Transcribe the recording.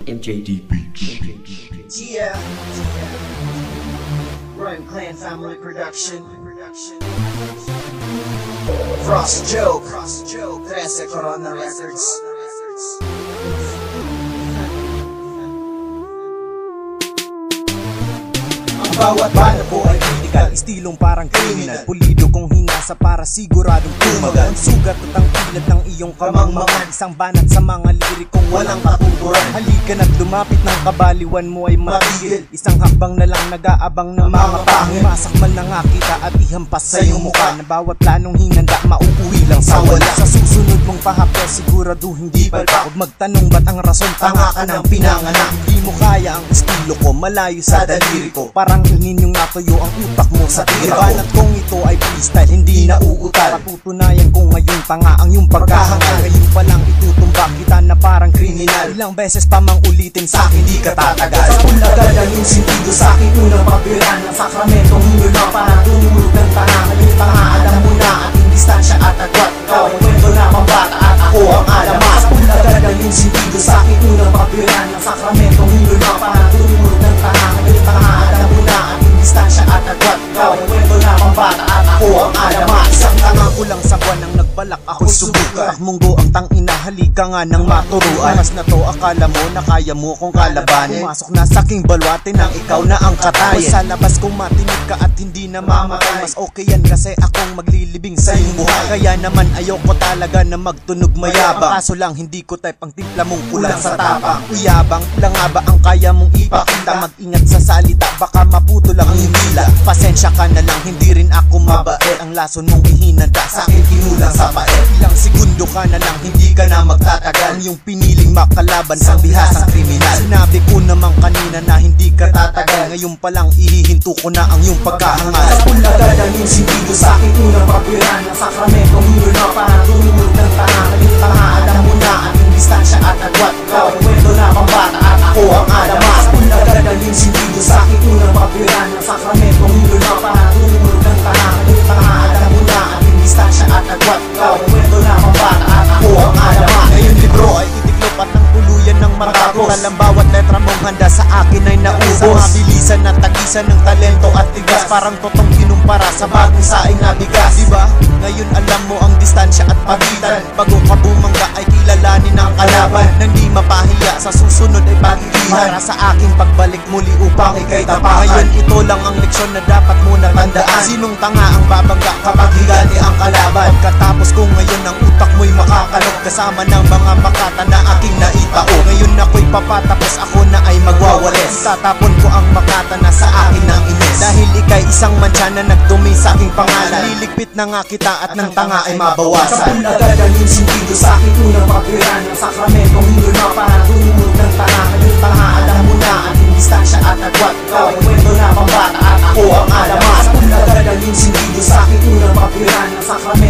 MJD Beats. Yeah. Run Clan Family Production. Frost Joke. 13 Corona Records. Ang bawat bala po ay critical, estilong parang criminal, pulido kong hinasa para siguradong tumagal. Sugat at ang pilat ng iyong kamangmangan, isang banat sa mga lirikong walang katuturan. Halika na't lumapit ng kabaliwan mo ay matigil, isang hakbang na lang nag-aabang ng mga pangil. Masakmal na nga kita at ihampas sa iyong mukha, na bawat planong hinanda mauuwi lang sa wala. Sa susunod mong pahapya sigurado hindi palpak, huwag magtanong ba't ang rason, tanga ka ng pinanganak. Hindi mo kaya ang estilo ko, malayo sa daliri ko, parang hingin yung natuyo ang utak mo sa tira ko. Banat kong ito ay freestyle, hindi na uutal. Patutunayan ko ngayon tanga ang iyong pagkahangal. Ngayon palang itutumba kita na parang kriminal. Ilang beses pa mang ulitin sa'kin di ka tatagal. Sa ulagad ang yung sintido sa'kin unang pabiran ng sakramentong hinyo na parang tumulog ng tanga. Ngayon tanga, alam mo na ating distansya at agwat. Ikaw ay kwento na pambata at ako ang alamat. Sa ulagad ang yung sintido sa'kin unang pabiran ng sakramentong hinyo na parang tumulog ng tanga. Ngayon tanga, alam mo na ating distansya at agwat. Ikaw ay kwento na pambata at ako ang alamat. Isang tanga ko lang sa buwan ang nagbalak ako'y subukan. Munggo ang tangina, halika nga ng maturuan. Mas na to akala mo na kaya mo kong kalabanin. Pumasok na sa aking balwate nang ikaw na ang katayin. Sa labas kung matinig ka at hindi na mamatay, mas okay yan kasi akong maglilibing sa iyong buhay. Kaya naman ayoko talaga na magtunog mayabang, kaso lang hindi ko type ang timpla mong kulang sa tapang. Uyabang lang nga ba ang kaya mong ipakita? Mag-ingat sa salita, baka maputo lang ang hila. Pasensya ka na lang, hindi rin ako mabait. Ang lason mong ihinanda sa akin kinulang sa paet. Ilang segundo ka na lang, hindi ka na magtatagal. Ang iyong piniling makalaban sa bihasang kriminal. Sinabi ko naman kanina na hindi ka tatagal, ngayon palang ihihinto ko na ang iyong pagkahangal. Sa ulagad ang yung sintido sa'kin unang pabiran ng sakramentong hinyo na parang tumulog ng tanga. Ngayon tanga, alam mo na ating distansya at agwat. Ikaw ay kwento na pambata at ako ang alamat. Sa ulagad ang yung sintido sa'kin unang pabiran ng sakramentong hinyo na parang tumulog ng tanga. Ngayon tanga, alam mo na ating distansya at agwat. Ikaw ay kwento na pambata at ako ang alamat. Ngayon libro ay itiklop at ang tuluyan ng matapos. Alam bawat letra mong handa sa akin ay naubos. Sa mabilisan at tagisan ng talento at tigas, parang totong kinumpara sa bagong saing na bigas. Diba? Ngayon alam mo ang distansya at pagitan. Bago ka bumangga ay kilalanin ang kalaban. Nang di mapahiya sa susunod ay pagiging para sa aking pagbalik muli upang ikay tapakan. Ngayon ito lang ang leksyon na dapat mo na tandaan. Sinong tanga ang babangga kapag higati ang kalaban? Pagkatapos ko ngayon ang utak mo'y makakalok kasama ng mga makata na aking naitao. Ngayon ako'y papatapos, ako na ay magwawalis. Tatapon ko ang makata na sa akin ng inis. Dahil ikay isang mantsa na nagdumi sa aking pangalan. Liligpit na nga kita at ng tanga ay mabawasan. Sa ulagad ang yung sintido sa'kin unang pabiran ng sakramentong hinyo na parang tumulog ng tanga. Ngayon tanga, alam mo na ating distansya at agwat. Ikaw ay kwento na pambata at ako ang alamat. Sa ulagad ang yung sintido sa'kin unang pabiran ng sakramentong